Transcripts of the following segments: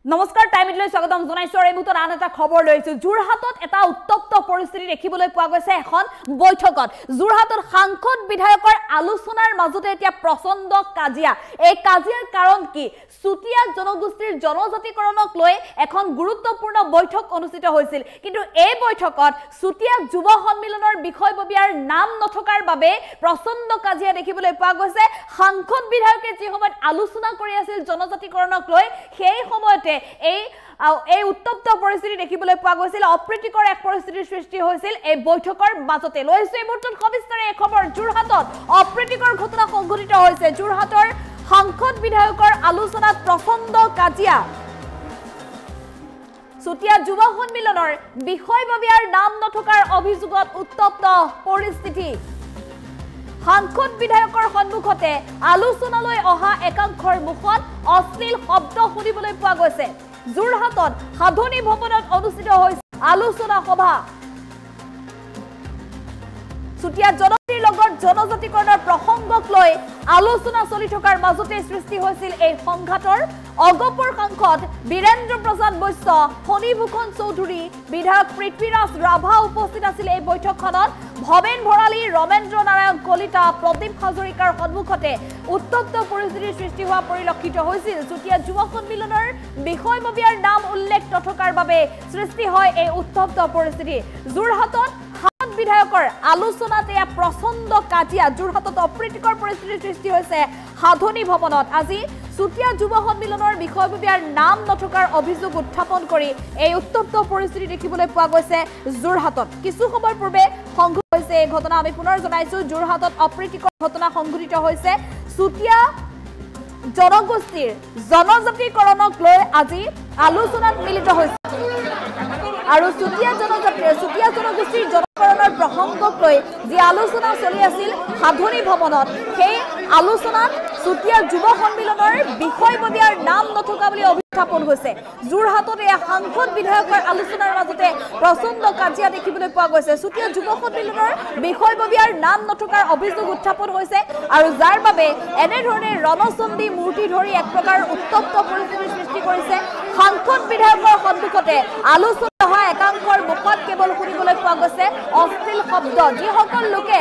নমস্কাৰ টাইমলৈ স্বাগতম জনাইছো আৰু এই মুহূৰ্তত আন এটা খবৰ লৈছো যোৰহাটত এটা উত্তপ্ত পৰিস্থিতি দেখিবলৈ পোৱা গৈছে এখন বৈঠকত যোৰহাটত সাংসদ বিধায়কৰ আলোচনাৰ মাজতে এতিয়া প্ৰচণ্ড কাজিয়া এই কাজিয়াৰ কাৰণ কি সুতিয়া জনগোষ্ঠীৰ জনজাতিকৰণক লৈ এখন গুৰুত্বপূৰ্ণ বৈঠক অনুষ্ঠিত হৈছিল কিন্তু এই বৈঠকত সুতিয়া যুৱ সন্মিলনৰ বিষয়ববীয়াৰ নাম নথকাৰ বাবে প্ৰচণ্ড কাজিয়া দেখিবলৈ পোৱা গৈছে সাংসদ বিধায়কে যি সময়ত আলোচনা কৰি আছিল জনজাতিকৰণক লৈ সেই সময়তে এই উত্তপ্ত পৰিস্থিতি দেখিবলৈ পোৱা গৈছিল অপ্ৰীতিকৰ এক পৰিস্থিতিৰ সৃষ্টি হৈছিল এই বৈঠকৰ মাজতে লৈছে এই মুহূৰ্তত সবিস্তাৰে এই খবৰ যোৰহাটত অপ্ৰীতিকৰ ঘটনা সংঘটিত হৈছে যোৰহাটৰ সাংসদ বিধায়কৰ আলোচনাত প্ৰচণ্ড কাজিয়া সুতিয়া যুৱ সন্মিলনৰ বিষয়ববীয়াৰ নাম নথকাৰ অভিযোগত উত্তপ্ত পৰিস্থিতি সাংসদ বিধায়কৰ সন্মুখতে আলোচনালৈ অহা একাংশৰ মুখত অশ্লীল শব্দ শুনিবলৈ পোৱা গৈছে যোৰহাটত সাধনী ভৱনত অনুষ্ঠিত হৈছে আলোচনা সভা সুতিয়া জনজাতিৰ লগত জনজাতিকৰণৰ প্ৰসংগক লৈ আলোচনা চলি থকাৰ মাজতে সৃষ্টি হৈছিল এই সংঘাতৰ অগপৰ সাংসদ বীৰেন্দ্ৰ প্ৰসাদ বৈশ্য ফণীভূষণ চৌধুৰী বিধায়ক পৃথ্বীৰাজ ৰাভা উপস্থিত আছিল এই বৈঠকখনত ভৱেন ভৰালী ৰমেন্দ্ৰ নাৰায়ণ কলিতা প্ৰদীপ হাজৰিকাৰ সন্মুখতে উত্তপ্ত পৰিস্থিতিৰ সৃষ্টি হোৱা পৰিলক্ষিত হৈছিল সুতিয়া যুৱ সন্মিলনৰ বিষয়ববীয়াৰ নাম উল্লেখ নথকাৰ বাবে সৃষ্টি হয় এই উত্তপ্ত পৰিস্থিতি যোৰহাটত বিধায়কৰ আলোচনাত এয়া প্ৰচণ্ড কাজিয়া যোৰহাটত অপ্ৰীতিকৰ পৰিস্থিতিৰ সৃষ্টি হৈছে সাধনী ভৱনত আজি সুতিয়া যুৱ সন্মিলনৰ বিষয়ববীয়াৰ নাম নথকাৰ অভিযোগ উত্থাপন কৰি এই উত্তপ্ত পৰিস্থিতি দেখিবলৈ পোৱা গৈছে যোৰহাটত কিছু সময় পূৰ্বে সংঘটিত হৈছে এই ঘটনা আমি পুনৰ জনাইছো যোৰহাটত অপ্ৰীতিকৰ ঘটনা সংঘটিত হৈছে সুতিয়া জনগোষ্ঠীৰ জনজাতিকৰণক লৈ আজি আলোচনাত মিলিত হৈছে আৰু সুতিয়া জনগোষ্ঠীৰ জনকৰণৰ প্ৰসংগক লৈ যি আলোচনা চলি আছিল সাধনী ভৱনত সেই আলোচনাত সুতিয়া যুৱ সন্মিলনৰ বিষয়ববীয়াৰ নাম নথকা বুলি উত্থাপন হৈছে যোৰহাটত এই সাংসদ বিধায়কৰ আলোচনাৰ মাজতে প্ৰচণ্ড কাজিয়া দেখিবলৈ পোৱা গৈছে সুতিয়া যুৱ সন্মিলনৰ বিষয়ববীয়াৰ নাম নথকাৰ অভিযোগ উত্থাপন হৈছে আৰু যাৰ বাবে এনেধৰণে ৰণচণ্ডী মূৰ্তি ধৰি এক প্ৰকাৰ উত্তপ্ত পৰিস্থিতিৰ সৃষ্টি কৰিছে সাংসদ বিধায়কৰ সন্মুখতে আলোচনা একাংশৰ মুখত কেৱল শুনিবলৈ পোৱা গৈছে অশ্লীল শব্দ যিসকল লোকে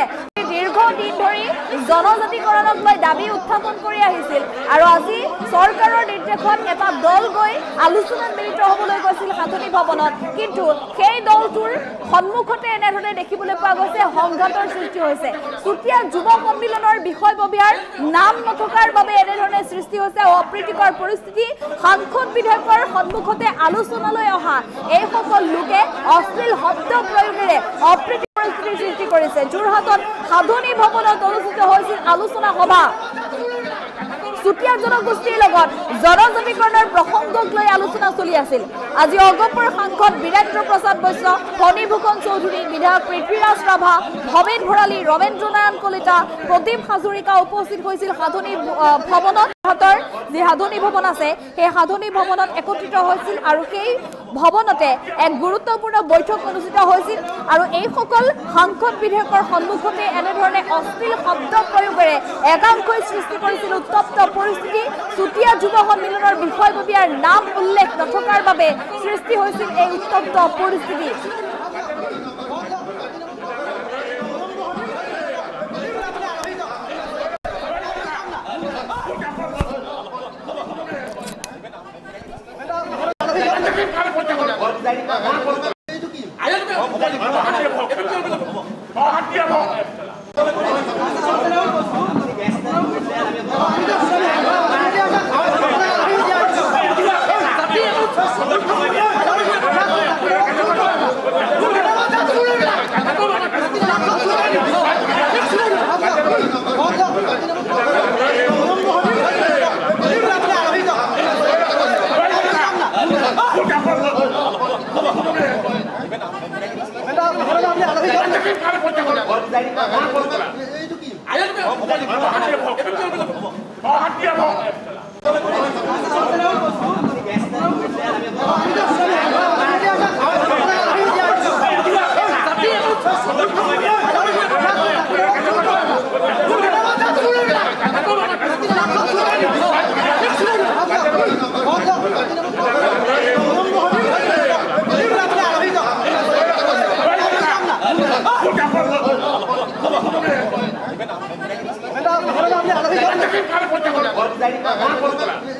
দীৰ্ঘদিন ধৰি জনজাতিকৰণক লৈ দাবী উত্থাপন কৰি আহিছিল আৰু আজি চৰকাৰৰ নিৰ্দেশত এটা দল গৈ আলোচনাত মিলিত হ'বলৈ গৈছিল সাধনী ভৱনত কিন্তু সেই দলটোৰ সন্মুখতে এনেধৰণে দেখিবলৈ পোৱা গৈছে সংঘাতৰ সৃষ্টি হৈছে সুতিয়া যুৱ সন্মিলনৰ বিষয়ববীয়াৰ নাম নথকাৰ বাবে এনেধৰণে সৃষ্টি হৈছে অপ্ৰীতিকৰ পৰিস্থিতি সাংসদ বিধায়কৰ সন্মুখতে আলোচনালৈ অহা এই সকল লোকে অশ্লীল শব্দ প্ৰয়োগেৰে অপ্ৰীতি পৰিস্থিতিৰ সৃষ্টি কৰিছে যোৰহাটত সাধনী ভৱনত অনুষ্ঠিত হৈছিল আলোচনা সভা সুতিয়া জনগোষ্ঠীৰ লগত জনজাতিকৰণৰ প্ৰসংগক লৈ আলোচনা চলি আছিল আজি অগপৰ সাংসদ বীৰেন্দ্ৰ প্ৰসাদ বৈশ্য ফণীভূষণ চৌধুৰী বিধায়ক পৃথ্বীৰাজ ৰাভা ভৱেন ভৰালী ৰমেন্দ্ৰ নাৰায়ণ কলিতা প্ৰদীপ হাজৰিকা উপস্থিত হৈছিল সাধনী ভৱনত যি সাধনী ভৱন আছে সেই সাধনী ভৱনত একত্ৰিত হৈছিল আৰু সেই ভৱনতে এক গুৰুত্বপূৰ্ণ বৈঠক অনুষ্ঠিত হৈছিল আৰু এই সকল সাংসদ বিধায়কৰ সন্মুখতে এনেধৰণে অশ্লীল শব্দ প্ৰয়োগেৰে একাংশই সৃষ্টি কৰিছিল উত্তপ্ত পৰিস্থিতি সুতিয়া যুৱ সন্মিলনৰ বিষয়ববীয়াৰ নাম উল্লেখ নথকাৰ বাবে সৃষ্টি হৈছিল এই উত্তপ্ত পৰিস্থিতি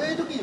এইটো কি